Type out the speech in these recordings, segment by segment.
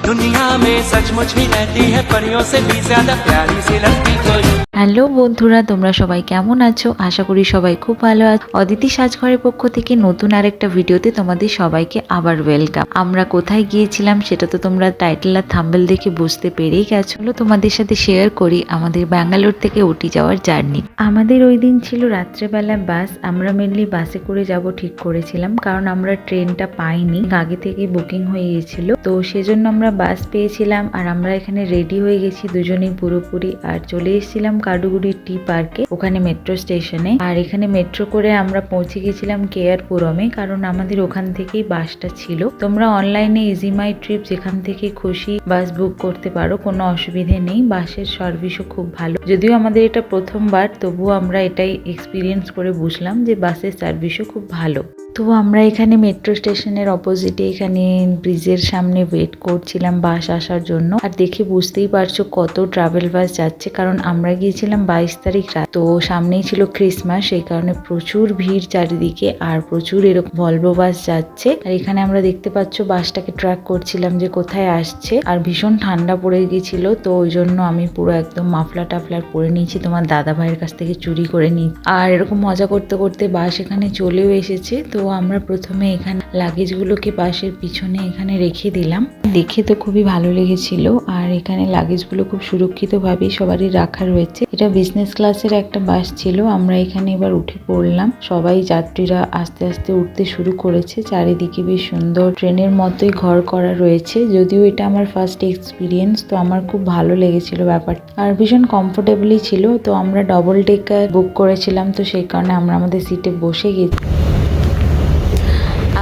दुनिया में सचमुच ही रहती है परियों से भी ज्यादा प्यारी सी लगती कोई। হ্যালো বন্ধুরা, তোমরা সবাই কেমন আছো? আশা করি সবাই খুব ভালো আছো। অদিতি সাজঘরের পক্ষ থেকে নতুন আরেকটা ভিডিওতে তোমাদের সবাইকে আবার ওয়েলকাম। আমরা কোথায় গিয়েছিলাম সেটা তো তোমরা টাইটেল আর থাম্বনেল দেখে বুঝতে পেরেই গেছো। তোমাদের সাথে শেয়ার করি আমাদের ব্যাঙ্গালোর থেকে উটি যাওয়ার জার্নি। আমাদের ওই দিন ছিল রাত্রেবেলা বাস। আমরা মেনলি বাসে করে যাব ঠিক করেছিলাম, কারণ আমরা ট্রেনটা পাইনি, আগে থেকে বুকিং হয়ে গিয়েছিল, তো সেজন্য আমরা বাস পেয়েছিলাম। আর আমরা এখানে রেডি হয়ে গেছি দুজনেই পুরোপুরি, আর চলে এসেছিলাম কাডুগুড়ি টি পার্কে, ওখানে মেট্রো স্টেশনে। আর এখানে মেট্রো করে আমরা পৌঁছে গেছিলাম কেয়ারপুরমে, কারণ আমাদের ওখান থেকেই বাসটা ছিল। তোমরা অনলাইনে ইজি মাই ট্রিপ যেখান থেকে খুশি বাস বুক করতে পারো, কোনো অসুবিধে নেই। বাসের সার্ভিসও খুব ভালো, যদিও আমাদের এটা প্রথমবার, তবুও আমরা এটাই এক্সপিরিয়েন্স করে বুঝলাম যে বাসের সার্ভিসও খুব ভালো। তো আমরা এখানে মেট্রো স্টেশনের অপোজিটে এখানে ব্রিজের সামনে ওয়েট করছিলাম বাস আসার জন্য। আর দেখে বুঝতেই পারছো কত ট্রাভেল বাস যাচ্ছে, কারণ আমরা গিয়েছিলাম 22 তারিখ রাত, তো সামনেই ছিল ক্রিসমাস, সেই কারণে প্রচুর ভিড় চারিদিকে, আর প্রচুর এরকম ভলভো বাস যাচ্ছে। আর এখানে আমরা দেখতে পাচ্ছ বাসটাকে ট্র্যাক করছিলাম যে কোথায় আসছে। আর ভীষণ ঠান্ডা পড়ে গিয়েছিল, তো ওই জন্য আমি পুরো একদম মাফলার টাফলার পরে নিয়েছি, তোমার দাদা ভাইয়ের কাছ থেকে চুরি করে নিই। আর এরকম মজা করতে করতে বাস এখানে চলেও এসেছে। তো আমরা প্রথমে এখানে লাগেজগুলোকে বাসের পিছনে এখানে রেখে দিলাম। দেখে তো খুবই ভালো লেগেছিল। আর এখানে লাগেজগুলো খুব সুরক্ষিতভাবেই সবারই রাখা রয়েছে। এটা বিজনেস ক্লাসের একটা বাস ছিল। আমরা এখানে এবার উঠে পড়লাম, সবাই যাত্রীরা আস্তে আস্তে উঠতে শুরু করেছে। চারিদিকে বেশ সুন্দর ট্রেনের মতোই ঘর করা রয়েছে, যদিও এটা আমার ফার্স্ট এক্সপিরিয়েন্স, তো আমার খুব ভালো লেগেছিল ব্যাপারটা, আর ভীষণ কমফোর্টেবলই ছিল। তো আমরা ডবল ডেকার বুক করেছিলাম, তো সেই কারণে আমরা আমাদের সিটে বসে গেছি।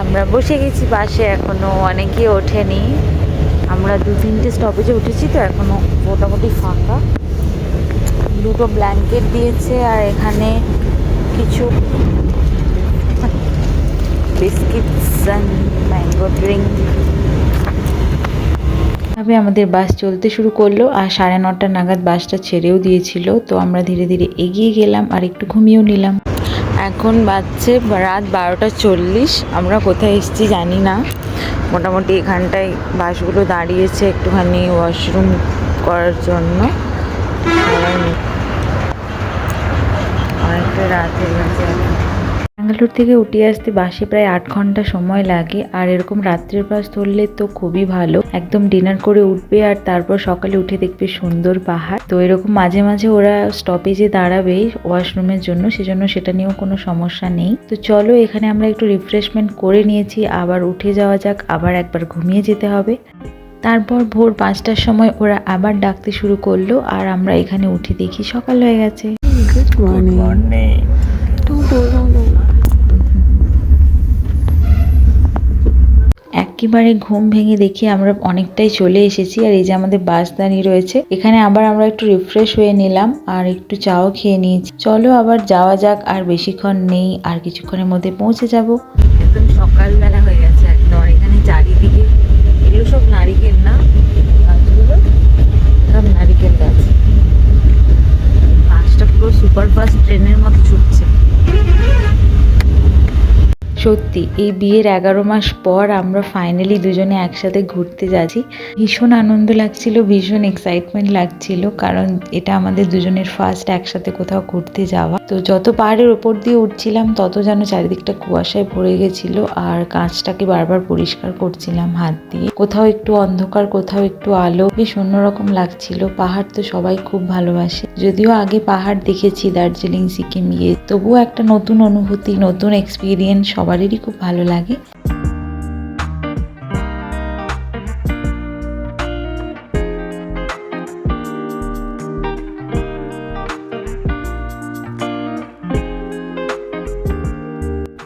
আমরা বসে গেছি বাসে, এখনো অনেকে ওঠেনি। আমরা 2-3টে স্টপেজে উঠেছি, তো এখনো মোটামুটি ফাঁকা। দুটো ব্ল্যাঙ্কেট দিয়েছে, আর এখানে কিছু বিস্কিটস অ্যান্ড ম্যাঙ্গো ড্রিঙ্ক। তবে আমাদের বাস চলতে শুরু করলো, আর 9:30 নাগাদ বাসটা ছেড়েও দিয়েছিল। তো আমরা ধীরে ধীরে এগিয়ে গেলাম, আর একটু ঘুমিয়েও নিলাম। এখন বাজছে রাত 12:40। আমরা কোথায় এসেছি জানি না। মোটামুটি এখানটায় বাসগুলো দাঁড়িয়েছে একটুখানি ওয়াশরুম করার জন্য। অনেকটা রাত হয়ে গেছে। ব্যাঙ্গালোর থেকে উঠে আসতে বাসে প্রায় 8 ঘন্টা সময় লাগে। আর এরকম রাত্রের বাস ধরলে তো খুবই ভালো, একদম ডিনার করে উঠবে, আর তারপর সকালে উঠে দেখবে সুন্দর পাহাড়। তো এরকম মাঝে মাঝে ওরা স্টপেজে দাঁড়াবে ওয়াশরুমের জন্য, সেজন্য সেটা নিয়েও কোনো সমস্যা নেই। তো চলো, এখানে আমরা একটু রিফ্রেশমেন্ট করে নিয়েছি, আবার উঠে যাওয়া যাক, আবার একবার ঘুমিয়ে যেতে হবে। তারপর ভোর 5টার সময় ওরা আবার ডাকতে শুরু করলো, আর আমরা এখানে উঠে দেখি সকাল হয়ে গেছে। Good morning. একেবারে ঘুম ভেঙে দেখি আমরা অনেকটাই চলে এসেছি। আর এই যে আমাদের বাস দাঁড়িয়ে রয়েছে এখানে, আবার আমরা একটু রিফ্রেশ হয়ে নিলাম, আর একটু চাও খেয়ে নিয়েছি। চলো আবার যাওয়া যাক, আর বেশিক্ষণ নেই, আর কিছুক্ষণের মধ্যে পৌঁছে যাব। একদম সকালবেলা হয়ে গেছে একদম। এখানে চারিদিকে এগুলো সব নারিকেল, না গাছগুলো সব নারিকেল গাছ। বাসটা পুরো সুপারফাস্ট ট্রেনের মতো ছুটছে। সত্যি এই বিয়ের 11 মাস পর আমরা ফাইনালি দুজনে একসাথে ঘুরতে যাচ্ছি। ভীষণ আনন্দ লাগছিল, ভীষণ এক্সাইটমেন্ট লাগছিল, কারণ এটা আমাদের দুজনের ফার্স্ট একসাথে কোথাও ঘুরতে যাওয়া। তো যত পাহাড়ের ওপর দিয়ে উঠছিলাম তত যেন চারিদিকটা কুয়াশায় ভরে গেছিল, আর কাঁচটাকে বারবার পরিষ্কার করছিলাম হাত দিয়ে। কোথাও একটু অন্ধকার, কোথাও একটু আলো, বেশ অন্যরকম লাগছিল। পাহাড় তো সবাই খুব ভালোবাসে, যদিও আগে পাহাড় দেখেছি দার্জিলিং, সিকিম গিয়ে, তবুও একটা নতুন অনুভূতি, নতুন এক্সপিরিয়েন্স সবারই খুব ভালো লাগে।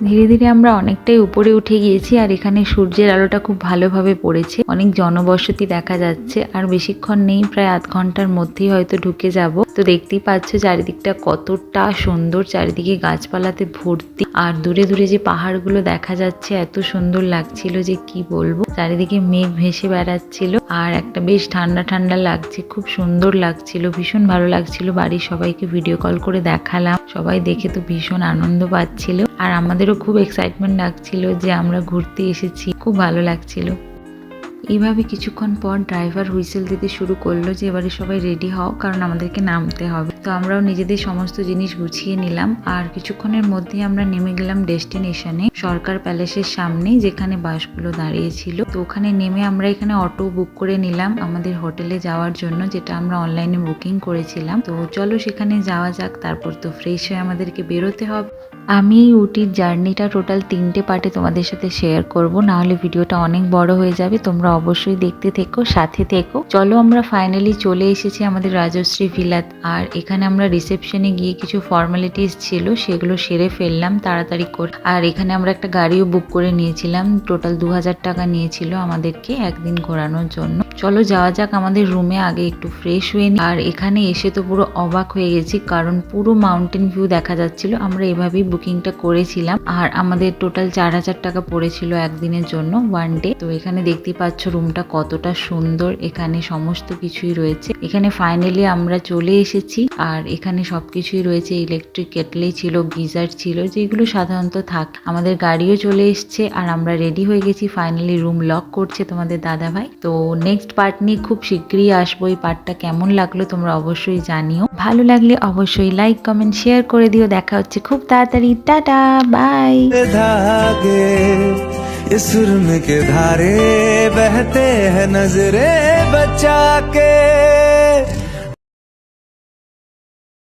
ধীরে ধীরে আমরা অনেকটাই উপরে উঠে গিয়েছি, আর এখানে সূর্যের আলোটা খুব ভালোভাবে পড়েছে, অনেক জনবসতি দেখা যাচ্ছে। আর বেশিক্ষণ নেই, প্রায় আধ ঘন্টার মধ্যেই হয়তো ঢুকে যাব। তো দেখতেই পাচ্ছ চারিদিকটা কতটা সুন্দর, চারিদিকে গাছপালাতে ভর্তি, আর দূরে দূরে যে পাহাড়গুলো দেখা যাচ্ছে এত সুন্দর লাগছিল যে কি বলবো। চারিদিকে মেঘ ভেসে বেড়াচ্ছিল, আর একটা বেশ ঠান্ডা ঠান্ডা লাগছে, খুব সুন্দর লাগছিল, ভীষণ ভালো লাগছিল। বাড়ির সবাইকে ভিডিও কল করে দেখালাম, সবাই দেখে তো ভীষণ আনন্দ পাচ্ছিল, আর আমাদেরও খুব এক্সাইটমেন্ট লাগছিল যে আমরা ঘুরতে এসেছি, খুব ভালো লাগছিল। এইভাবে কিছুক্ষণ পর ড্রাইভার হুইসেল দিতে শুরু করলো যে এবারে সবাই রেডি হও, কারণ আমাদেরকে নামতে হবে। তো আমরাও নিজেদের সমস্ত জিনিস গুছিয়ে নিলাম, আর কিছুক্ষণের মধ্যেই আমরা নেমে গেলাম ডেস্টিনেশনে, সরকার প্যালেসের সামনে যেখানে বাসগুলো দাঁড়িয়েছিল। তো ওখানে নেমে আমরা এখানে অটো বুক করে নিলাম আমাদের হোটেলে যাওয়ার জন্য, যেটা আমরা অনলাইনে বুকিং করেছিলাম। তো চলো সেখানে যাওয়া যাক, তারপর তো ফ্রেশ হয়ে আমাদেরকে বেরোতে হবে। আমি এই উটির জার্নিটা টোটাল 3টে পার্টে তোমাদের সাথে শেয়ার করব, না হলে ভিডিওটা অনেক বড় হয়ে যাবে। তোমরা অবশ্যই দেখতে থেকো, সাথে থেকো। চলো আমরা ফাইনালি চলে এসেছি আমাদের রাজশ্রী ভিলাত, আর এখানে আমরা রিসেপশনে গিয়ে কিছু ফর্মালিটিস ছিল সেগুলো সেরে ফেললাম তাড়াতাড়ি করে। আর এখানে আমরা একটা গাড়িও বুক করে নিয়েছিলাম, টোটাল 2000 টাকা নিয়েছিল আমাদেরকে একদিন ঘোরানোর জন্য। চলো যাওয়া যাক আমাদের রুমে, আগে একটু ফ্রেশ হয়ে নিই। আর এখানে এসে তো পুরো অবাক হয়ে গেছি, কারণ পুরো মাউন্টেন ভিউ দেখা যাচ্ছিল। আমরা এভাবেই বুকিংটা করেছিলাম, আর আমাদের টোটাল 4000 টাকা পড়েছিল একদিনের জন্য, ওয়ান ডে। তো এখানে দেখতে পাচ্ছ রুমটা কতটা সুন্দর, এখানে সমস্ত কিছুই রয়েছে। এখানে ফাইনালি আমরা চলে এসেছি, আর এখানে সবকিছুই রয়েছে। ইলেকট্রিক কেটলেই ছিল, গিজার ছিল, যেগুলো সাধারণত থাক। আমাদের গাড়িও চলে এসছে, আর আমরা রেডি হয়ে গেছি। ফাইনালি রুম লক করছে তোমাদের দাদা ভাই। তো নেক্সট পার্ট নিয়ে খুব শীঘ্রই আসবো। এই পার্টটা কেমন লাগলো তোমরা অবশ্যই জানিও, ভালো লাগলে অবশ্যই লাইক কমেন্ট শেয়ার করে দিও। দেখা হচ্ছে খুব তাড়াতাড়ি, টাটা বাই। धागे इस सुरम के धारे बहते हैं नजरे बचा के।